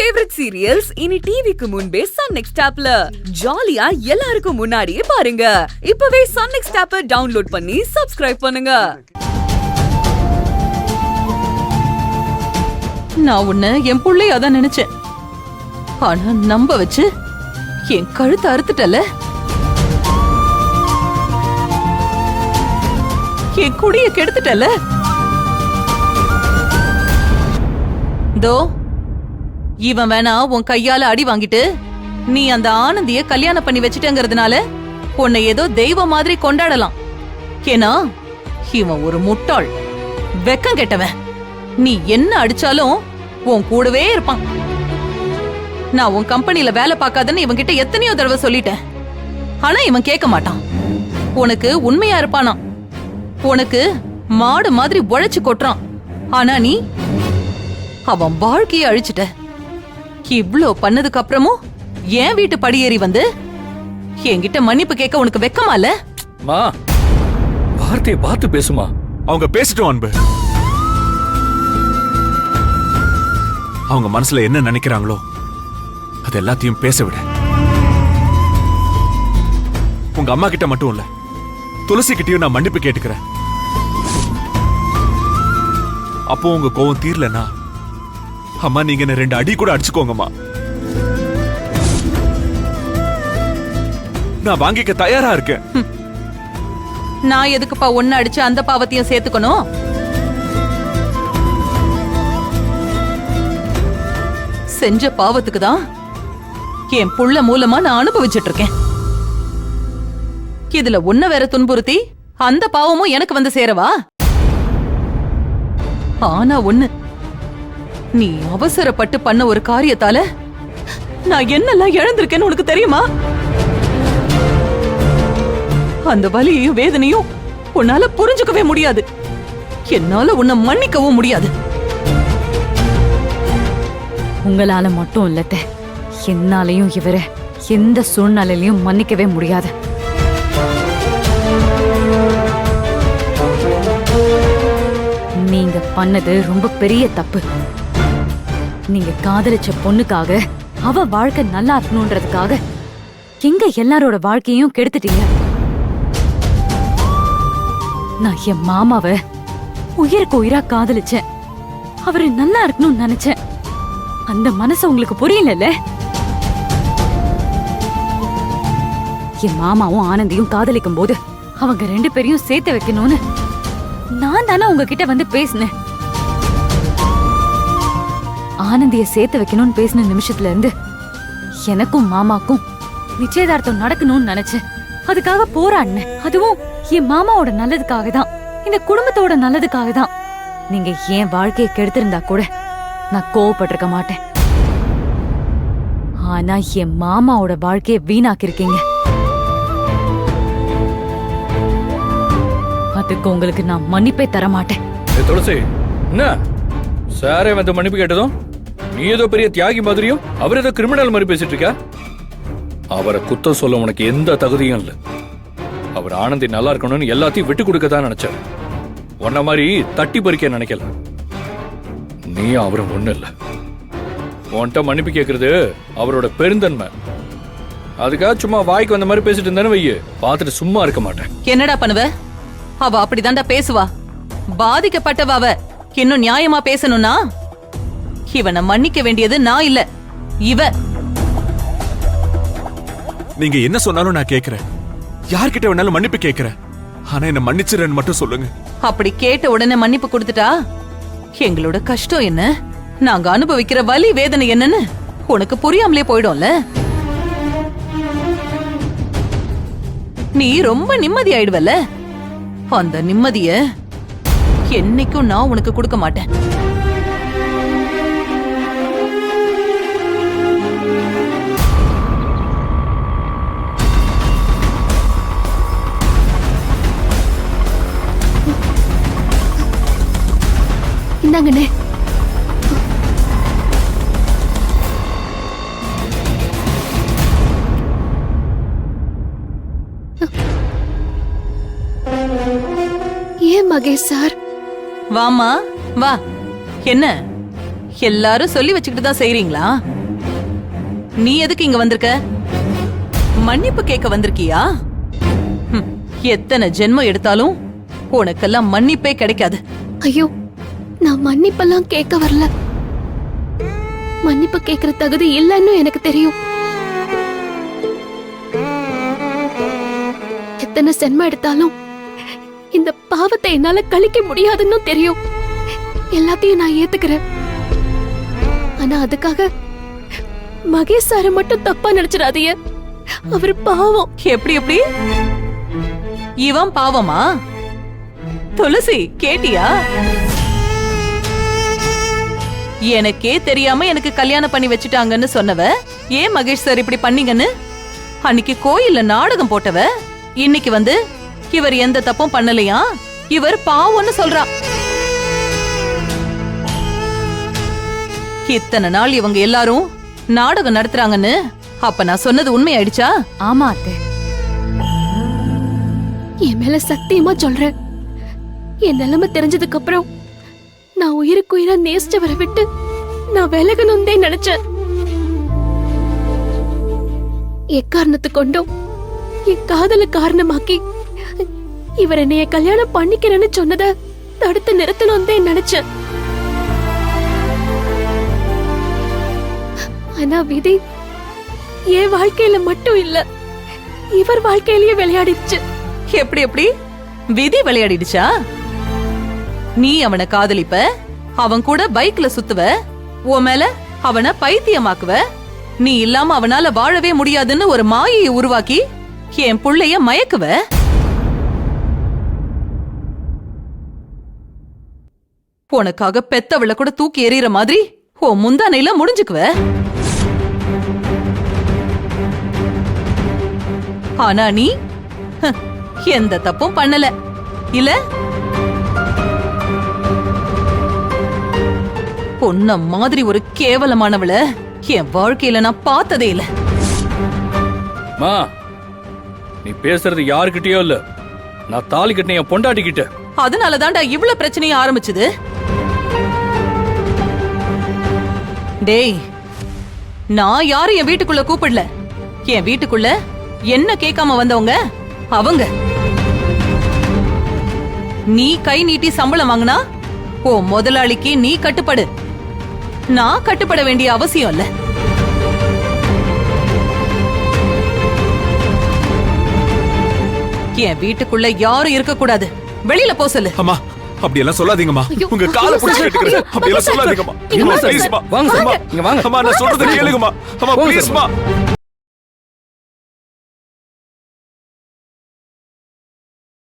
Favourite serials இனி டிவிக்கு முன்பே சன் நெக்ஸ்ட் ஆப்ல ஜாலியா எல்லாருக்கும் முன்னாடியே பாருங்க. இப்பவே சன் நெக்ஸ்ட் ஆப்பை டவுன்லோட் பண்ணி சப்ஸ்கிரைப் பண்ணுங்க. நான் உன்னை என் புள்ளைய அதான் நினைச்சேன். ஆனா நம்ப வச்சு என் கழுத்தை அறுத்துட்டல. என் குடிய கெடுத்துட்டல. தோ இவன் வேணா உன் கையால அடி வாங்கிட்டு நீ அந்த ஆனந்திய கல்யாணம் பண்ணி வச்சிட்டங்கிறதுனால உன்னை ஏதோ தெய்வம் மாதிரி கொண்டாடலாம். ஏன்னா இவன் ஒரு முட்டாள், வெக்கம் கெட்டவன். நீ என்ன அடிச்சாலும் உன் கூடவே இருப்பான். நான் உன் கம்பெனில வேலை பார்க்காதன்னு இவன் கிட்ட எத்தனையோ தடவை சொல்லிட்டேன். ஆனா இவன் கேட்க மாட்டான். உனக்கு உண்மையா இருப்பானா? உனக்கு மாடு மாதிரி உழைச்சு கொட்டுறான். ஆனா நீ அவன் வாழ்க்கையை அழிச்சிட்ட. இவ்ளோ பண்ணதுக்கு அப்புறமும் என் வீட்டு படியேறி வந்து என்கிட்ட மன்னிப்பு கேட்க உனக்கு வெக்கமா இல்ல? மா, வார்த்தையை பார்த்து பேசுமா. அவங்க பேசிட்டோம் அன்பு. அவங்க மனசுல என்ன நினைக்கிறாங்களோ அது எல்லாத்தையும் பேச விட. உங்க அம்மா கிட்ட மட்டும் இல்ல, துளசி கிட்டயும் நான் மன்னிப்பு கேட்டுக்கிறேன். அப்போ உங்க கோவம் தீரலனா அம்மா நீங்க என்ன 2 அடி கூட அடிச்சுக்கோங்கம்மா. நான் வாங்கிக்க தயாரா இருக்கேன். நான் எதுக்குப்பா ஒன்னு அடிச்சு அந்த பாவத்தையும் சேர்த்துக்கணும்? செஞ்ச பாவத்துக்கு தான் என் புள்ள மூலமா நான் அனுபவிச்சுட்டு இருக்கேன். இதுல ஒன்ன வேற துன்புறுத்தி அந்த பாவமும் எனக்கு வந்து சேரவா? ஆனா ஒண்ணு, நீ அவசரப்பட்டு பண்ண ஒரு காரியத்தால நான் என்னெல்லாம் இழந்திருக்கேன்னு உனக்கு தெரியுமா? அந்த வலியையும் வேதனையும் உன்னால புரிஞ்சுக்கவே முடியாது. என்னால உன்னை மன்னிக்கவும் முடியாது. உங்களால மட்டும் இல்ல, என்னாலையும் இவரை எந்த சூழ்நிலையிலையும் மன்னிக்கவே முடியாது. நீங்க பண்ணது ரொம்ப பெரிய தப்பு. நீங்க காதலிச்ச பொண்ணுக்காக, அவ வாழ்க்கை நல்லா இருக்கணும்ன்றதுக்காக எங்க எல்லாரோட வாழ்க்கையும் கெடுத்துட்டீங்க. நான் என் மாமாவை உயிருக்கு உயிரா காதலிச்சேன். அவரு நல்லா இருக்கணும்னு நினைச்சேன். அந்த மனசு உங்களுக்கு புரியல. என் மாமாவும் ஆனந்தியும் காதலிக்கும் போது அவங்க 2 பேரையும் சேர்த்து வைக்கணும்னு நான் தானே உங்ககிட்ட வந்து பேசினேன். ஆனந்திய சேர்த்து வைக்கணும்னு பேசின நிமிஷத்துல இருந்து எனக்கும் மாமாக்கும் நிச்சயதார்த்தம் நடக்கணும்னு நினைச்சேன். அதுக்காக போராடினேன். அதுவும் என் மாமாவோட நல்லதுக்காக தான், இந்த குடும்பத்தோட நல்லதுக்காக தான். நீங்க என் வாழ்க்கையை கெடுத்திருந்தா கூட நான் கோவப்பட்டிருக்க மாட்டேன். ஆனா என் மாமாவோட வாழ்க்கையை வீணாக்கிருக்கீங்க. அதுக்கு உங்களுக்கு நான் மன்னிப்பே தர மாட்டேன். துளசி, என்ன சாரே வந்து மன்னிப்பு கேட்டதும் நீ ஏதோ பெரிய தியாகி மாதிரியும் அவர் ஏதோ கிரிமினல் மாதிரி பேசிட்டு இருக்கா? அவரை குத்தம் சொல்ல உனக்கு எந்த தகுதியும் இல்ல. அவர் ஆனந்தி நல்லா இருக்கணும்னு எல்லாத்தையும் விட்டு கொடுக்க தான் நினைச்சார். உன்ன மாதிரி தட்டி பறிக்க நினைக்கல. நீ அவரும் ஒண்ணு இல்ல. உன்கிட்ட மன்னிப்பு கேட்கறது அவரோட பெருந்தன்மை. அதுக்காக சும்மா வாய்க்கு வந்த மாதிரி பேசிட்டு இருந்தானே வையே, பார்த்துட்டு சும்மா இருக்க மாட்டேன். என்னடா பண்ணுவ? அவ அப்படிதான்டா பேசுவா. பாதிக்கப்பட்டவ அவ. இன்னும் நியாயமா பேசணும்னா இவனை மன்னிக்க வேண்டியது நான் இல்ல, இவ. நீங்க என்ன சொன்னாலும் நான் கேக்குறேன். யார்கிட்ட வேணாலும் மன்னிப்பு கேக்குறேன். ஆனா என்ன மன்னிச்சிரன்னு மட்டும் சொல்லுங்க. அப்படி கேட்ட உடனே மன்னிப்பு கொடுத்துட்டா எங்களோட கஷ்டம் என்ன, நாங்க அனுபவிக்கிற வலி வேதனை என்னன்னு உனக்கு புரியாமலே போயிடும்ல. நீ ரொம்ப நிம்மதி ஆயிடுவல்ல. அந்த நிம்மதிய என்னைக்கும் நான் உனக்கு கொடுக்க மாட்டேன். இந்தாங்கண்ணே. ஏன் மகேஷ் சார்? வாமா வா. என்ன எல்லாரும் சொல்லி வச்சுக்கிட்டு தான் செய்றீங்களா? நீ எதுக்கு இங்க வந்திருக்க? மன்னிப்பு கேட்க வந்திருக்கியா? எத்தனை ஜென்மம் எடுத்தாலும் உனக்கெல்லாம் மன்னிப்பே கிடைக்காது. ஐயோ, நான் மன்னிப்பெல்லாம் கேட்க வரல. மன்னிப்பு கேட்கிற தகுதி இல்லைன்னு எனக்கு தெரியும். எத்தனை ஜென்மம் எடுத்தாலும் இந்த பாவத்தை என்னால கழிக்க முடியாதுன்னு தெரியும். எல்லாத்தையும் நான் ஏத்துக்கிறேன். ஆனா அதுக்காக மகேஷ் சார மட்டும் தப்பா நினைச்சிடாதீங்க. அவர் பாவம். எப்படி எப்படி? இவன் பாவமா? துளசி கேட்டியா? எனக்கே தெரியாம எனக்கு கல்யாணம் பண்ணி வச்சுட்டாங்கன்னு சொன்னவ ஏன் மகேஷ் சார் இப்படி பண்ணீங்கன்னு அன்னைக்கு கோயில்ல நாடகம் போட்டவ இன்னைக்கு வந்து இவர் எந்த தப்பும் பண்ணலையா, இவர் பாவம்னு சொல்றா. இத்தனை நாள் இவங்க எல்லாரும் நாடகம் நடத்துறாங்கன்னு அப்ப நான் சொன்னது உண்மையாயிடுச்சா? ஆமா அத்தை. என் மேல சத்தியமா சொல்றேன். என் நிலைமை தெரிஞ்சதுக்கு அப்புறம் நான் உயிருக்கு உயிரா நேசிச்சவரை விட்டு நான் விலகணும்னே நினைச்சேன். எக்காரணத்து கொண்டும் என் காதல காரணமாக்கி இவர் என்னைய கல்யாணம் பண்ணிக்கிறேன்னு சொன்னத தடுத்து நிறுத்தணும்னே நினைச்சேன். ஆனா விதி என் வாழ்க்கையில மட்டும் இல்ல, இவர் வாழ்க்கையிலேயே விளையாடிடுச்சு. எப்படி எப்படி? விதி விளையாடிடுச்சா? நீ அவனை காதலிப்ப, அவன் கூட பைக்ல சுத்துவ, உன் மேல அவனை பைத்தியமாக்குவ, நீ இல்லாம அவனால வாழவே முடியாதுன்னு ஒரு மாயையை உருவாக்கி என் புள்ளைய மயக்குவ. உனக்காக பெத்தவள கூட தூக்கி எறிகிற மாதிரி உன் முந்தானையில முடிஞ்சுக்குவ. ஆனா நீ எந்த தப்பும் பண்ணல இல்ல? பொண்ண மாதிரி ஒரு கேவலமானவள என் வாழ்க்கையில நான் பார்த்ததே இல்ல. மா, நீ பேசுறது யாருக்கிட்டயோ இல்ல, நான் தாலி கட்டின என் பொண்டாட்டிக்கிட்ட. அதனாலதான்டா இவ்வளவு பிரச்சனையும் ஆரம்பிச்சது. டேய், நான் யாரும் என் வீட்டுக்குள்ள கூப்பிடல. என் வீட்டுக்குள்ள என்ன கேட்காம வந்தவங்க அவங்க. நீ கை நீட்டி சம்பளம் வாங்கினா ஓ முதலாளிக்கு நீ கட்டுப்படு. நான் கட்டுப்பட வேண்டிய அவசியம் இல்ல. என் வீட்டுக்குள்ள யாரும் இருக்க கூடாது. வெளியில போ சொல்லு. அம்மா, அப்படி எல்லாம் சொல்லாதீங்கம்மா. உங்க காலை பிடிச்சு கேட்டுக்கிறேன். அப்படி எல்லாம் சொல்லாதீங்கம்மா. வாங்க சார், ப்ளீஸ்மா. வாங்க சார், இங்க வாங்க. அம்மா, நான் சொல்றதை கேளுங்கம்மா. அம்மா, போங்க சார். ப்ளீஸ்மா.